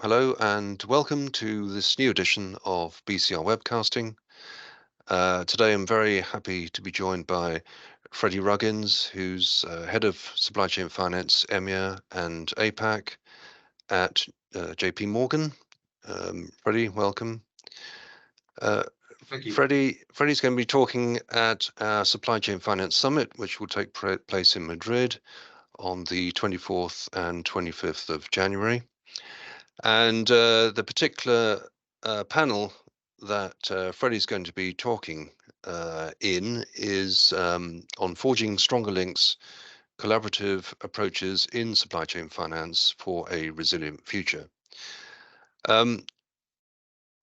Hello and welcome to this new edition of BCR Webcasting. Today I'm very happy to be joined by Freddie Rugginz, who's Head of Supply Chain Finance, EMEA and APAC at JP Morgan. Freddie, welcome. Thank you. Freddie's going to be talking at our Supply Chain Finance Summit, which will take place in Madrid on the 24th and 25th of January. And the particular panel that Freddie's going to be talking in is on forging stronger links, collaborative approaches in supply chain finance for a resilient future.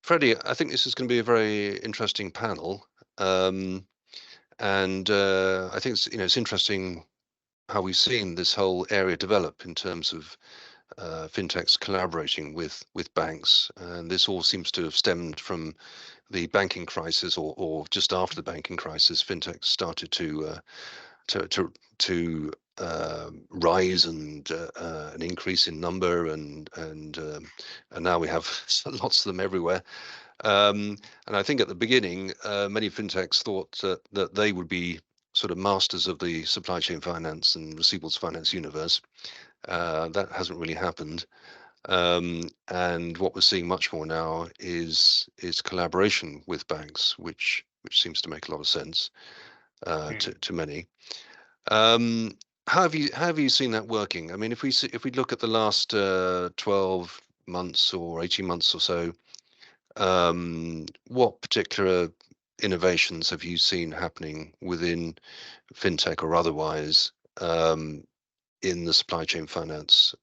Freddie, I think this is going to be a very interesting panel, and I think it's interesting how we've seen this whole area develop in terms of fintechs collaborating with banks, and this all seems to have stemmed from the banking crisis, or just after the banking crisis. Fintechs started to rise and an increase in number, and now we have lots of them everywhere. And I think at the beginning, many fintechs thought that they would be sort of masters of the supply chain finance and receivables finance universe. That hasn't really happened, and what we're seeing much more now is collaboration with banks, which seems to make a lot of sense to many. How have you seen that working? I mean, if we look at the last 12 months or 18 months or so, what particular innovations have you seen happening within fintech or otherwise in the supply chain finance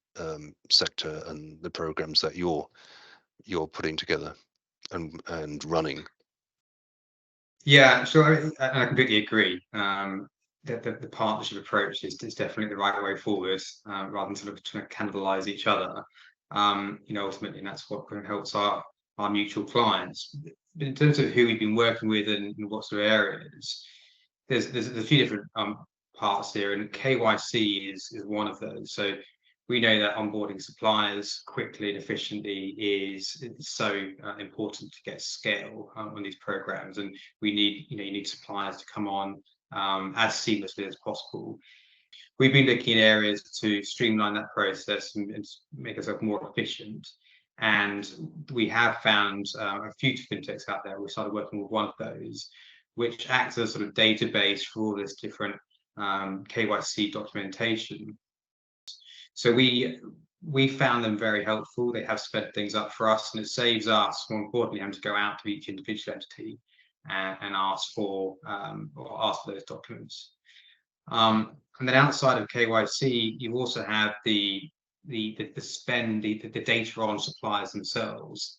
sector and the programs that you're putting together and running? Yeah, so I completely agree that the partnership approach is definitely the right way forward, rather than sort of trying to cannibalize each other. Ultimately, and that's what helps our mutual clients. But in terms of who we've been working with and what sort of areas, there's a few different parts here, and KYC is one of those. So we know that onboarding suppliers quickly and efficiently is so important to get scale on these programs, and we need you need suppliers to come on as seamlessly as possible. We've been looking at areas to streamline that process and make ourselves more efficient. And we have found a few fintechs out there. We started working with one of those, which acts as a sort of database for all this different KYC documentation. So we found them very helpful. They have sped things up for us, and it saves us, more importantly, having to go out to each individual entity and ask for those documents. And then outside of KYC, you also have the spend, the data on suppliers themselves.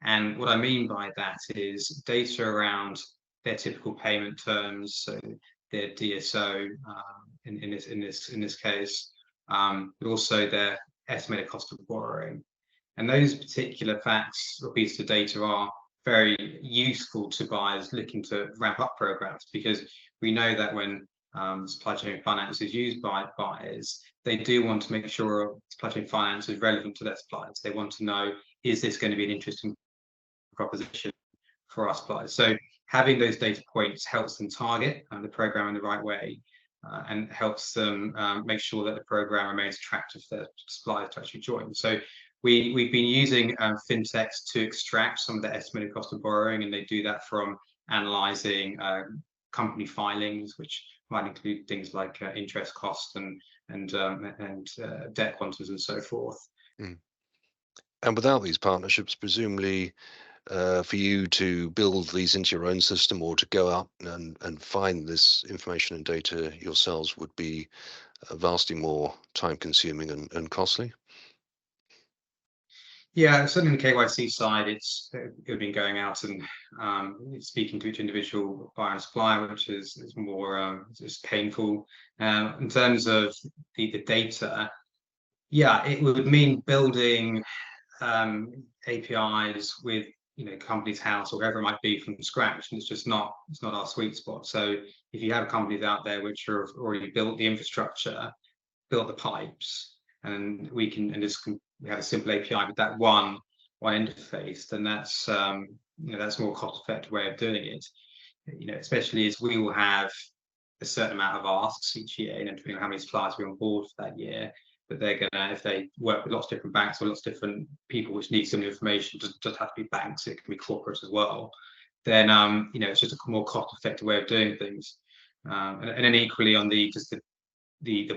And what I mean by that is data around their typical payment terms, so their DSO in this case, but also their estimated cost of borrowing. And those particular facts or pieces of data are very useful to buyers looking to ramp up programs, because we know that when supply chain finance is used by buyers, they do want to make sure supply chain finance is relevant to their suppliers. They want to know, is this going to be an interesting proposition for our suppliers? So having those data points helps them target the program in the right way, and helps them make sure that the program remains attractive for their suppliers to actually join. So we've been using fintechs to extract some of the estimated cost of borrowing, and they do that from analyzing company filings, which might include things like interest costs and debt quantums and so forth. Mm. And without these partnerships, presumably for you to build these into your own system or to go out and find this information and data yourselves would be vastly more time consuming and costly. Yeah, certainly on the KYC side, we've been going out and speaking to each individual buyer and supplier, which is more just painful. In terms of the data, yeah, it would mean building APIs with company's house or whatever it might be from scratch, and it's not our sweet spot. So if you have companies out there which have already built the infrastructure, built the pipes, and we have a simple API with that one interface, then that's that's a more cost-effective way of doing it. Especially as we will have a certain amount of asks each year, depending on how many suppliers we on board for that year. But they're gonna, if they work with lots of different banks or lots of different people which need similar information, doesn't have to be banks, it can be corporates as well. Then it's just a more cost-effective way of doing things. And then equally on the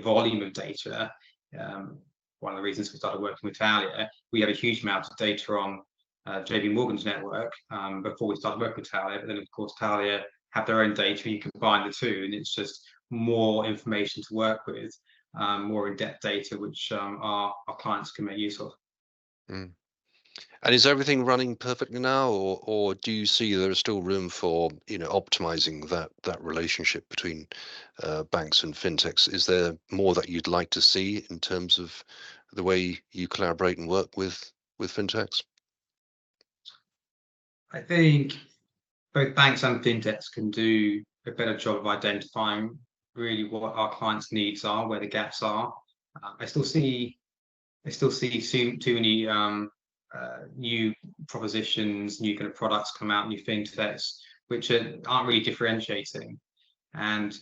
volume of data, one of the reasons we started working with Taulia, we have a huge amount of data on JP Morgan's network before we started working with Taulia. But then, of course, Taulia have their own data. You combine the two, and it's just more information to work with, more in-depth data, which our clients can make use of. Mm. And is everything running perfectly now, or do you see there is still room for optimizing that relationship between banks and fintechs? Is there more that you'd like to see in terms of the way you collaborate and work with fintechs? I think both banks and fintechs can do a better job of identifying really what our clients' needs are, where the gaps are. I still see too many new propositions, new kind of products come out, new fintechs, which aren't really differentiating. And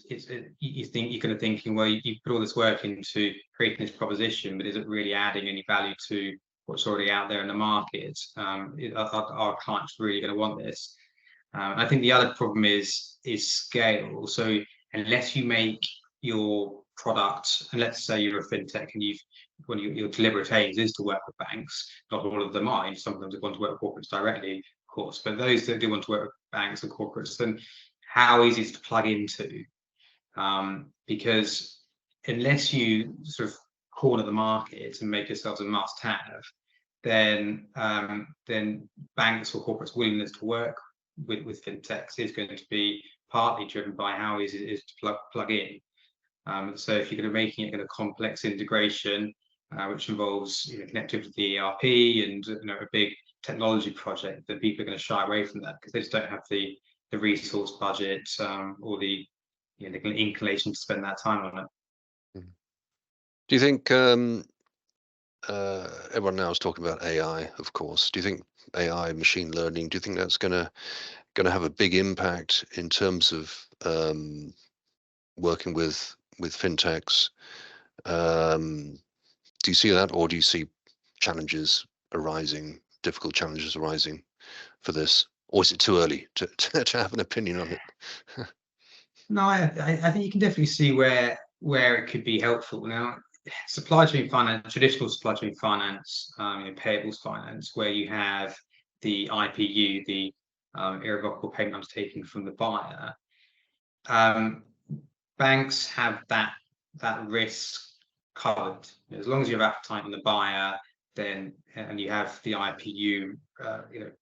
you're kind of thinking, well, you put all this work into creating this proposition, but is it really adding any value to what's already out there in the market? Are clients really going to want this? I think the other problem is scale. So unless you make your product, and let's say you're a fintech and your deliberate aims is to work with banks, not all of them are. Some of them want to work with corporates directly, of course, but those that do want to work with banks and corporates, then how easy is it to plug into? Because unless you sort of corner the market and make yourselves a must-have, then banks or corporates' willingness to work with fintechs is going to be partly driven by how easy it is to plug in. So if you're going to making it a complex integration, which involves connectivity to the ERP and a big technology project, then people are going to shy away from that because they just don't have the resource budget or the inclination to spend that time on it. Do you think everyone now is talking about AI, of course? Do you think AI, machine learning, do you think that's going to have a big impact in terms of working with fintechs? Do you see that, or do you see challenges arising, difficult challenges arising for this, or is it too early to have an opinion on it? No, I think you can definitely see where it could be helpful. Now, supply chain finance, traditional supply chain finance, payables finance, where you have the IPU, the irrevocable payment undertaking from the buyer. Banks have that risk covered. As long as you have appetite in the buyer, then and you have the IPU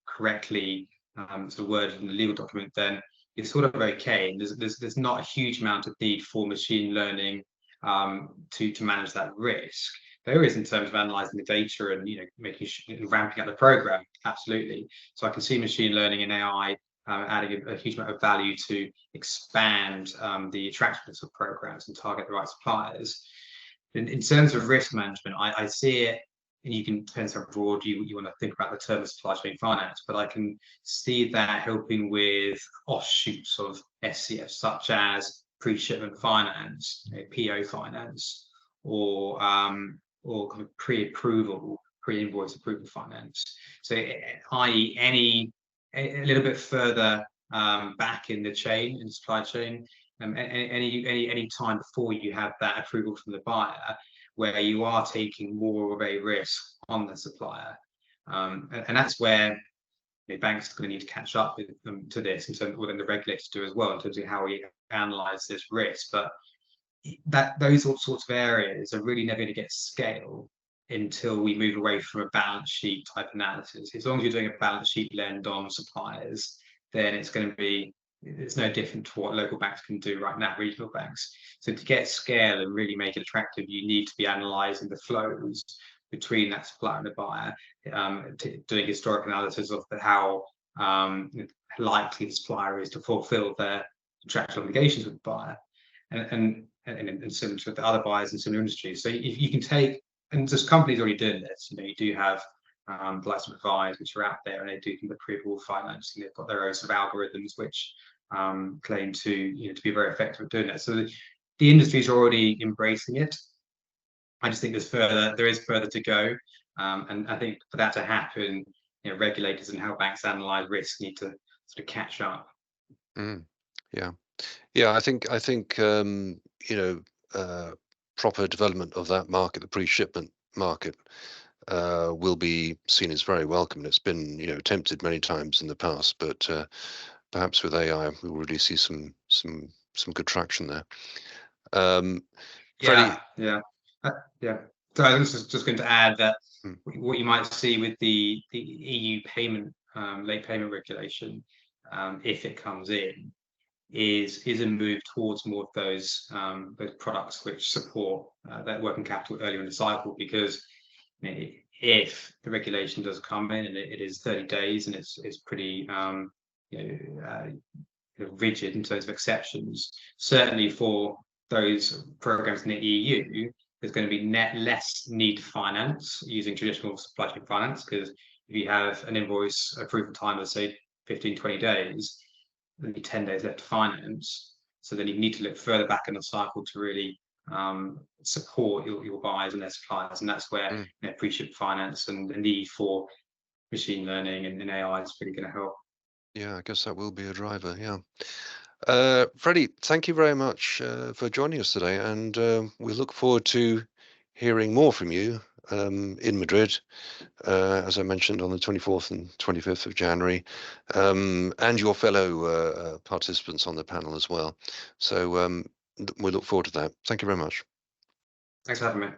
correctly sort of worded in the legal document, then you're sort of okay. And there's not a huge amount of need for machine learning to manage that risk. There is in terms of analyzing the data and ramping up the program, absolutely. So I can see machine learning and AI adding a huge amount of value to expand the attractiveness of programs and target the right suppliers. In terms of risk management, I see it, and you can depends how broad you want to think about the term of supply chain finance, but I can see that helping with offshoots of SCF, such as pre-shipment finance, PO finance, or kind of pre-approval, pre-invoice approval finance. So, i.e., a little bit further back in the chain, in the supply chain, any time before you have that approval from the buyer, where you are taking more of a risk on the supplier, and that's where banks are going to need to catch up with them to this, in terms of what the regulators do as well, in terms of how we analyze this risk. But those sorts of areas are really never going to get scale until we move away from a balance sheet type analysis. As long as you're doing a balance sheet lend on suppliers, then it's no different to what local banks can do right now, regional banks. So to get scale and really make it attractive, you need to be analysing the flows between that supplier and the buyer, doing historic analysis of how likely the supplier is to fulfil their contractual obligations with the buyer, and similar to the other buyers in similar industries. So if you can take and there's companies already doing this. You do have the likes of Advise, which are out there, and they do the pre-approval financing. They've got their own sort of algorithms which claim to be very effective at doing that. So the industry is already embracing it. I just think there is further to go, and I think for that to happen, regulators and how banks analyze risk need to sort of catch up. Yeah, I think proper development of that market, the pre-shipment market, will be seen as very welcome. And it's been attempted many times in the past, but perhaps with AI we'll really see some good traction there. Freddie? Yeah. So I was just going to add that what you might see with the EU payment late payment regulation, if it comes in, is a move towards more of those products which support that working capital earlier in the cycle. Because if the regulation does come in and it is 30 days and it's pretty rigid in terms of exceptions, certainly for those programs in the EU, there's going to be less need to finance using traditional supply chain finance, because if you have an invoice approval time of say 15-20 days, there'll be 10 days left to finance. So then you need to look further back in the cycle to really support your buyers and their suppliers, and that's where pre-ship finance and the need for machine learning and AI is really going to help. Yeah, I guess that will be a driver. Yeah. Freddie, thank you very much for joining us today, and we look forward to hearing more from you in Madrid, as I mentioned, on the 24th and 25th of January, and your fellow participants on the panel as well. So we look forward to that. Thank you very much. Thanks for having me.